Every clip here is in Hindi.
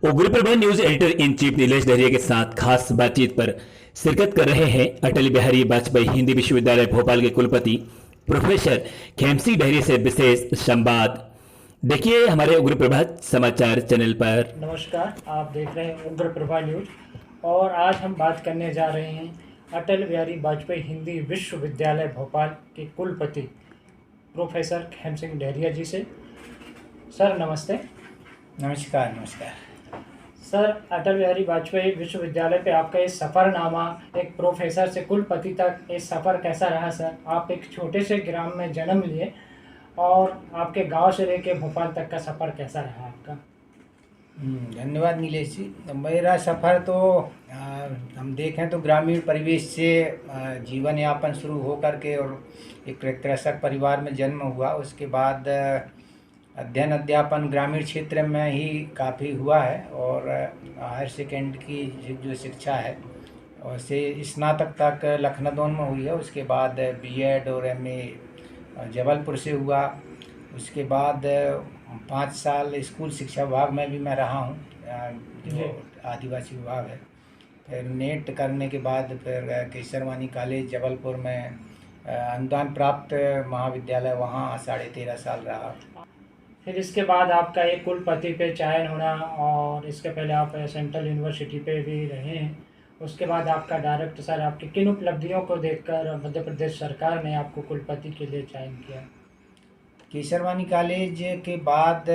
उग्र Prabha news editor in chief Nilesh Dahariya के साथ खास बातचीत पर शिरकत कर रहे हैं अटल बिहारी वाजपेयी हिंदी विश्वविद्यालय भोपाल के कुलपति प्रोफेसर खेमसिंह डहरिया से विशेष संवाद। देखिए हमारे उग्र प्रभा समाचार चैनल पर। नमस्कार, आप देख रहे हैं उग्र प्रभा न्यूज और आज हम बात करने जा रहे हैं अटल बिहारी वाजपेयी हिंदी विश्वविद्यालय भोपाल के कुलपति प्रोफेसर खेमसिंह डहरिया जी से। सर नमस्ते। नमस्कार। नमस्कार सर, अटल बिहारी वाजपेयी विश्वविद्यालय पे आपका ये सफ़रनामा एक प्रोफेसर से कुलपति तक ये सफ़र कैसा रहा सर? आप एक छोटे से ग्राम में जन्म लिए और आपके गांव से लेके भोपाल तक का सफ़र कैसा रहा आपका? धन्यवाद नीलेश जी। मेरा सफ़र तो हम देखें तो ग्रामीण परिवेश से जीवन यापन शुरू हो करके और एक कृषक परिवार में जन्म हुआ। उसके बाद अध्ययन अध्यापन ग्रामीण क्षेत्र में ही काफ़ी हुआ है और हायर सेकेंडरी की जो शिक्षा है उसे स्नातक तक लखनऊ में हुई है। उसके बाद बीएड और एमए जबलपुर से हुआ। उसके बाद 5 साल स्कूल शिक्षा विभाग में भी मैं रहा हूँ, जो आदिवासी विभाग है। फिर नेट करने के बाद फिर केसरवानी कॉलेज जबलपुर में अनुदान प्राप्त महाविद्यालय, वहाँ 13.5 साल रहा। फिर इसके बाद आपका एक कुलपति पे चयन होना और इसके पहले आप सेंट्रल यूनिवर्सिटी पे भी रहे हैं। उसके बाद आपका डायरेक्ट सर, आपकी किन उपलब्धियों को देखकर मध्य प्रदेश सरकार ने आपको कुलपति के लिए चयन किया? केसरवानी कॉलेज के बाद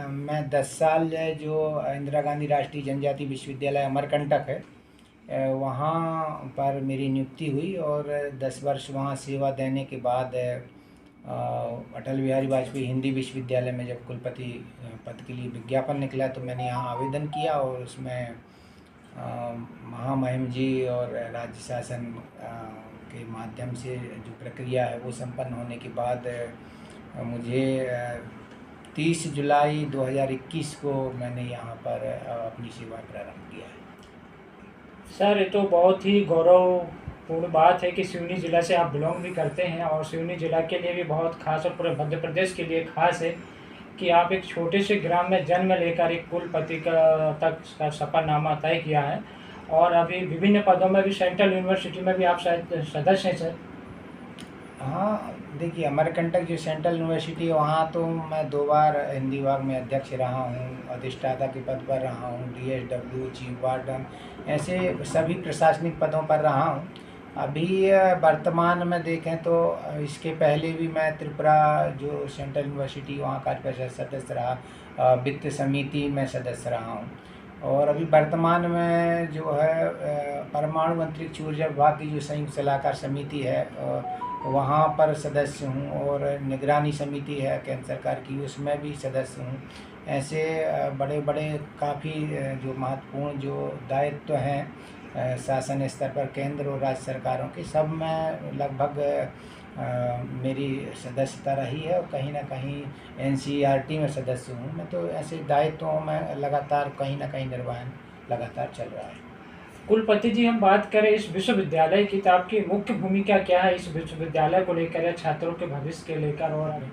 मैं 10 साल जो इंदिरा गांधी राष्ट्रीय जनजाति विश्वविद्यालय अमरकंटक है वहाँ पर मेरी नियुक्ति हुई और 10 वर्ष वहाँ सेवा देने के बाद अटल बिहारी वाजपेयी हिंदी विश्वविद्यालय में जब कुलपति पद के लिए विज्ञापन निकला तो मैंने यहाँ आवेदन किया और उसमें महामहिम जी और राज्य शासन के माध्यम से जो प्रक्रिया है वो संपन्न होने के बाद मुझे 30 जुलाई 2021 को मैंने यहाँ पर अपनी सेवा प्रारंभ किया है। सर, ये तो बहुत ही गौरवपूर्ण बात है कि सिवनी ज़िला से आप बिलोंग भी करते हैं और सिवनी ज़िला के लिए भी बहुत खास और पूरे मध्य प्रदेश के लिए खास है कि आप एक छोटे से ग्राम में जन्म लेकर एक कुलपति तक का सफ़रनामा तय किया है और अभी विभिन्न पदों में भी सेंट्रल यूनिवर्सिटी में भी आप शायद सदस्य हैं सर। हाँ, देखिए अमरकंटक जो सेंट्रल यूनिवर्सिटी है वहाँ तो मैं 2 बार हिंदी विभाग में अध्यक्ष रहा हूँ, अधिष्ठाता के पद पर रहा हूँ, डीएसडब्ल्यू, चीफ वार्डन, ऐसे सभी प्रशासनिक पदों पर रहा हूँ। अभी वर्तमान में देखें तो इसके पहले भी मैं त्रिपुरा जो सेंट्रल यूनिवर्सिटी वहाँ कार्यपालक सदस्य रहा, वित्त समिति में सदस्य रहा हूँ और अभी वर्तमान में जो है परमाणु अंतरिक्ष ऊर्जा विभाग की जो संयुक्त सलाहकार समिति है वहाँ पर सदस्य हूँ और निगरानी समिति है केंद्र सरकार की, उसमें भी सदस्य हूँ। ऐसे बड़े बड़े काफ़ी जो महत्वपूर्ण जो दायित्व हैं शासन स्तर पर केंद्र और राज्य सरकारों के, सब में लगभग मेरी सदस्यता रही है और कहीं ना कहीं एनसीईआरटी में सदस्य हूँ मैं। तो ऐसे दायित्वों में लगातार कहीं ना कहीं निर्वहन लगातार चल रहा है। कुलपति जी, हम बात करें इस विश्वविद्यालय की तो आपकी मुख्य भूमिका क्या है इस विश्वविद्यालय को लेकर या छात्रों के भविष्य के लेकर? और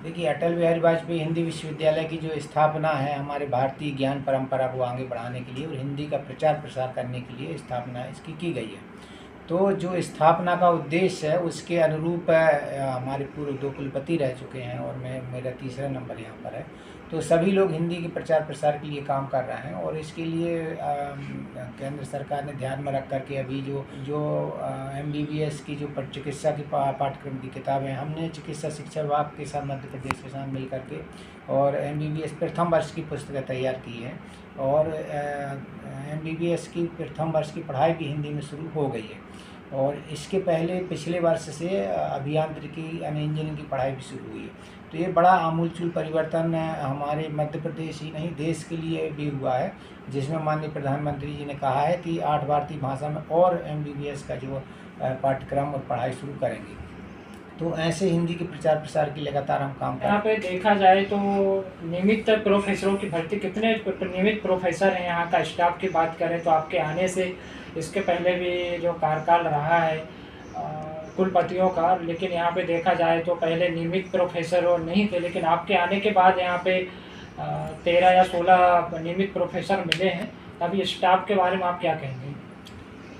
देखिए अटल बिहारी वाजपेयी हिंदी विश्वविद्यालय की जो स्थापना है हमारे भारतीय ज्ञान परंपरा को आगे बढ़ाने के लिए और हिंदी का प्रचार प्रसार करने के लिए स्थापना इसकी की गई है। तो जो स्थापना का उद्देश्य है उसके अनुरूप हमारे पूर्व 2 कुलपति रह चुके हैं और मेरा तीसरा नंबर यहाँ पर है। तो सभी लोग हिंदी के प्रचार प्रसार के लिए काम कर रहे हैं और इसके लिए केंद्र सरकार ने ध्यान में रख करके अभी जो MBBS की जो चिकित्सा की पाठ्यक्रम की किताबें हमने चिकित्सा शिक्षा विभाग के साथ मध्य प्रदेश के साथ मिल करके और MBBS प्रथम वर्ष की पुस्तकें तैयार की हैं और MBBS की प्रथम वर्ष की पढ़ाई भी हिंदी में शुरू हो गई है और इसके पहले पिछले वर्ष से अभियांत्रिकी यानी इंजीनियरिंग की पढ़ाई भी शुरू हुई है। तो ये बड़ा आमूलचूल परिवर्तन हमारे मध्य प्रदेश ही नहीं देश के लिए भी हुआ है, जिसमें माननीय प्रधानमंत्री जी ने कहा है कि 8 भारतीय भाषा में और MBBS का जो पाठ्यक्रम और पढ़ाई शुरू करेंगे। तो ऐसे हिंदी के प्रचार प्रसार की लगातार हम काम कर रहे हैं। यहाँ पे देखा जाए तो नियमित प्रोफेसरों की भर्ती, कितने नियमित प्रोफेसर हैं यहाँ का? स्टाफ की बात करें तो आपके आने से इसके पहले भी जो कार्यकाल रहा है कुलपतियों का, लेकिन यहाँ पे देखा जाए तो पहले नियमित प्रोफेसर और नहीं थे, लेकिन आपके आने के बाद यहाँ पे 13 या 16 नियमित प्रोफेसर मिले हैं। अभी स्टाफ के बारे में आप क्या कहेंगे?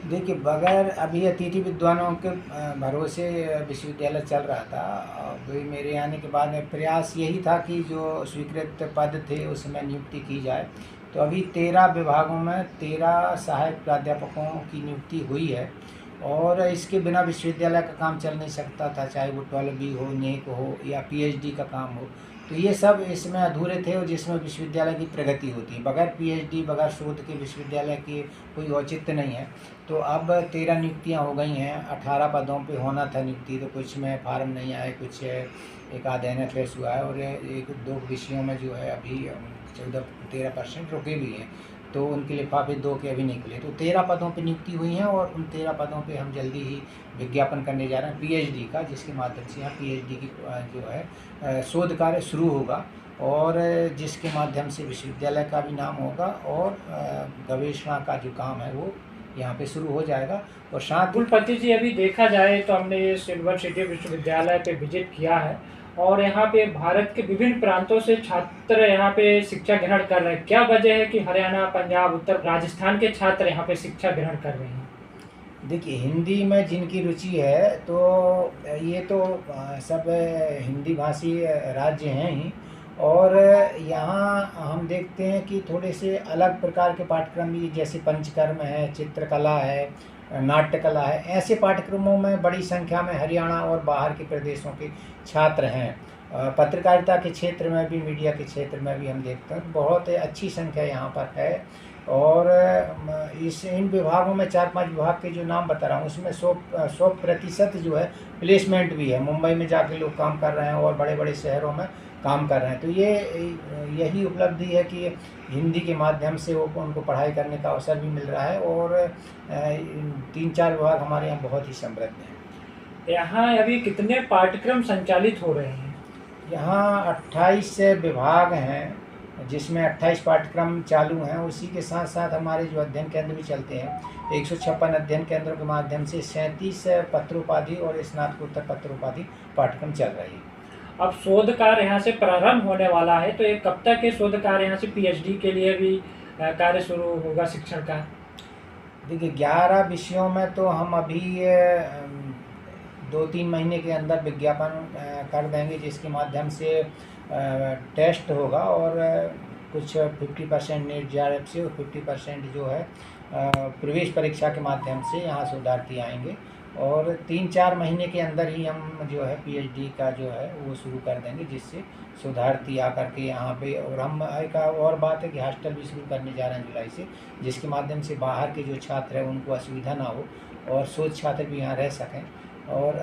देखिए, बगैर अभी अतिथि विद्वानों के भरोसे विश्वविद्यालय चल रहा था। अभी मेरे आने के बाद में प्रयास यही था कि जो स्वीकृत पद थे उसमें नियुक्ति की जाए। तो अभी 13 विभागों में 13 सहायक प्राध्यापकों की नियुक्ति हुई है और इसके बिना विश्वविद्यालय का काम चल नहीं सकता था, चाहे वो 12B हो, नेक हो या पीएचडी का काम हो। तो ये सब इसमें अधूरे थे और जिसमें विश्वविद्यालय की प्रगति होती है। बगैर पीएचडी, बगैर शोध के विश्वविद्यालय की कोई औचित्य नहीं है। तो अब 13 नियुक्तियां हो गई हैं। 18 पदों पे होना था नियुक्ति, तो कुछ में फार्म नहीं आए, कुछ एक आध NFS हुआ है और एक दो विषयों में जो है अभी 14-13% रुके भी हैं। तो उनके लिफाफे 2 के अभी नहीं खुले। तो 13 पदों पे नियुक्ति हुई हैं और उन 13 पदों पे हम जल्दी ही विज्ञापन करने जा रहे हैं पीएचडी का, जिसके माध्यम से यहाँ पीएचडी की जो है शोध कार्य शुरू होगा और जिसके माध्यम से विश्वविद्यालय का भी नाम होगा और गवेषणा का जो काम है वो यहाँ पे शुरू हो जाएगा। और साथ कुलपति जी, अभी देखा जाए तो हमने ये सिल्वर सिटी विश्वविद्यालय पे विजिट किया है और यहाँ पे भारत के विभिन्न प्रांतों से छात्र यहाँ पे शिक्षा ग्रहण कर रहे हैं। क्या वजह है कि हरियाणा, पंजाब, उत्तर राजस्थान के छात्र यहाँ पे शिक्षा ग्रहण कर रहे हैं? देखिए, हिंदी में जिनकी रुचि है तो ये तो सब हिंदी भाषी राज्य हैं ही। और यहाँ हम देखते हैं कि थोड़े से अलग प्रकार के पाठ्यक्रम भी, जैसे पंचकर्म है, चित्रकला है, नाट्यकला है, ऐसे पाठ्यक्रमों में बड़ी संख्या में हरियाणा और बाहर के प्रदेशों के छात्र हैं। पत्रकारिता के क्षेत्र में भी, मीडिया के क्षेत्र में भी हम देखते हैं बहुत अच्छी संख्या यहाँ पर है। और इन विभागों में 4-5 विभाग के जो नाम बता रहा हूँ उसमें 100% जो है प्लेसमेंट भी है। मुंबई में जाके लोग काम कर रहे हैं और बड़े बड़े शहरों में काम कर रहे हैं। तो यही उपलब्धि है कि हिंदी के माध्यम से वो उनको पढ़ाई करने का अवसर भी मिल रहा है और 3-4 विभाग हमारे यहाँ बहुत ही समृद्ध हैं। यहाँ अभी कितने पाठ्यक्रम संचालित हो रहे हैं? यहाँ 28 विभाग हैं जिसमें 28 पाठ्यक्रम चालू हैं। उसी के साथ साथ हमारे जो अध्ययन केंद्र भी चलते हैं। 156 अध्ययन केंद्रों के माध्यम से 37 पत्रोपाधि और स्नातकोत्तर पत्रोपाधि पाठ्यक्रम चल रही है। अब शोध कार्य यहाँ से प्रारंभ होने वाला है, तो ये कब तक के शोध कार्य यहाँ से पीएचडी के लिए भी कार्य शुरू होगा शिक्षण का? देखिए, 11 विषयों में तो हम अभी 2-3 महीने के अंदर विज्ञापन कर देंगे, जिसके माध्यम से टेस्ट होगा और कुछ 50% नेट JRF से और 50% जो है प्रवेश परीक्षा के माध्यम से यहाँ शोधार्थी आएंगे। और 3-4 महीने के अंदर ही हम जो है पीएचडी का जो है वो शुरू कर देंगे, जिससे शोधार्थी आकर के यहाँ पे। और हम एक और बात है कि हॉस्टल भी शुरू करने जा रहे हैं जुलाई से, जिसके माध्यम से बाहर के जो छात्र हैं उनको असुविधा ना हो और शोध छात्र भी यहाँ रह सकें। और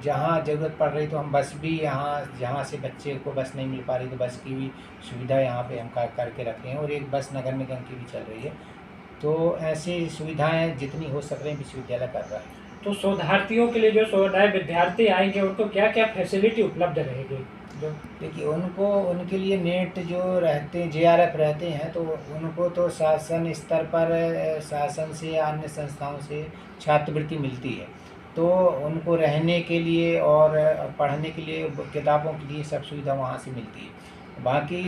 जहाँ ज़रूरत पड़ रही तो हम बस भी यहाँ, जहाँ से बच्चे को बस नहीं मिल पा रही तो बस की भी सुविधा यहाँ पे हम करके रखे हैं। और एक बस नगर निगम की भी चल रही है। तो ऐसी सुविधाएं जितनी हो सक रही विश्वविद्यालय कर रहा है। तो शोधार्थियों के लिए, जो नए विद्यार्थी आएंगे, उनको क्या क्या फैसिलिटी उपलब्ध रहेगी? देखिए, उनके लिए नेट जो रहते JRF रहते हैं, तो उनको तो शासन स्तर पर शासन से या अन्य संस्थाओं से छात्रवृत्ति मिलती है। तो उनको रहने के लिए और पढ़ने के लिए, किताबों के लिए सब सुविधा वहाँ से मिलती है। बाकी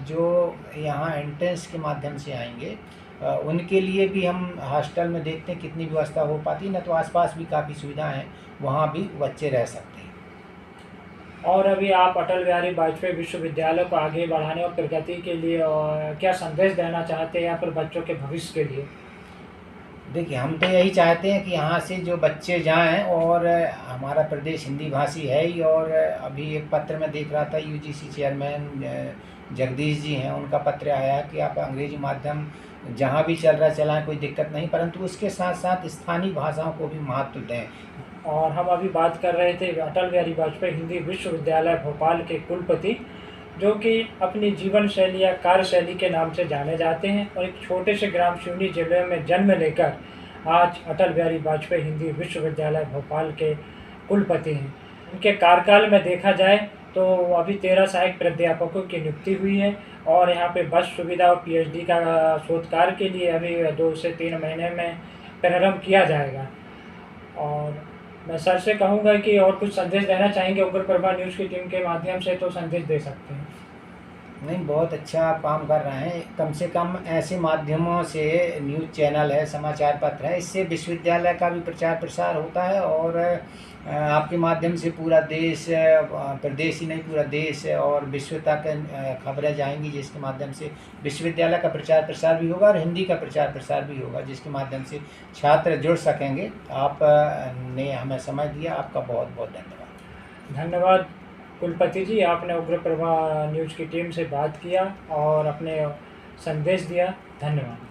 जो यहाँ एंट्रेंस के माध्यम से आएंगे उनके लिए भी हम हॉस्टल में देखते हैं कितनी व्यवस्था हो पाती, न तो आसपास भी काफ़ी सुविधाएं हैं, वहाँ भी बच्चे रह सकते हैं। और अभी आप अटल बिहारी वाजपेयी विश्वविद्यालय को आगे बढ़ाने और प्रगति के लिए और क्या संदेश देना चाहते हैं या फिर बच्चों के भविष्य के लिए? देखिए, हम तो यही चाहते हैं कि यहाँ से जो बच्चे जाएं, और हमारा प्रदेश हिंदी भाषी है ही। और अभी एक पत्र में देख रहा था, UGC चेयरमैन जगदीश जी हैं, उनका पत्र आया कि आप अंग्रेजी माध्यम जहाँ भी चल रहा है चलाएं, कोई दिक्कत नहीं, परंतु उसके साथ साथ स्थानीय भाषाओं को भी महत्व दें। और हम अभी बात कर रहे थे अटल बिहारी वाजपेयी हिंदी विश्वविद्यालय भोपाल के कुलपति, जो कि अपनी जीवन शैली या कार्यशैली के नाम से जाने जाते हैं और एक छोटे से ग्राम सिवनी जिले में जन्म लेकर आज अटल बिहारी वाजपेयी हिंदी विश्वविद्यालय भोपाल के कुलपति हैं। उनके कार्यकाल में देखा जाए तो अभी 13 सहायक प्राध्यापकों की नियुक्ति हुई है और यहाँ पे बस सुविधा और पीएचडी का शोध कार्य के लिए अभी 2 से 3 महीने में प्रारंभ किया जाएगा। और मैं सर से कहूँगा कि और कुछ संदेश देना चाहेंगे उग्र प्रभा न्यूज़ की टीम के माध्यम से, तो संदेश दे सकते हैं। नहीं, बहुत अच्छा काम कर रहे हैं। कम से कम ऐसे माध्यमों से, न्यूज़ चैनल है, समाचार पत्र है, इससे विश्वविद्यालय का भी प्रचार प्रसार होता है और आपके माध्यम से पूरा देश, प्रदेश ही नहीं पूरा देश और विश्व तक खबरें जाएंगी, जिसके माध्यम से विश्वविद्यालय का प्रचार प्रसार भी होगा और हिंदी का प्रचार प्रसार भी होगा, जिसके माध्यम से छात्र जुड़ सकेंगे। आप ने हमें समय दिया, आपका बहुत बहुत धन्यवाद। धन्यवाद कुलपति जी, आपने उग्र प्रभा न्यूज़ की टीम से बात किया और अपने संदेश दिया। धन्यवाद।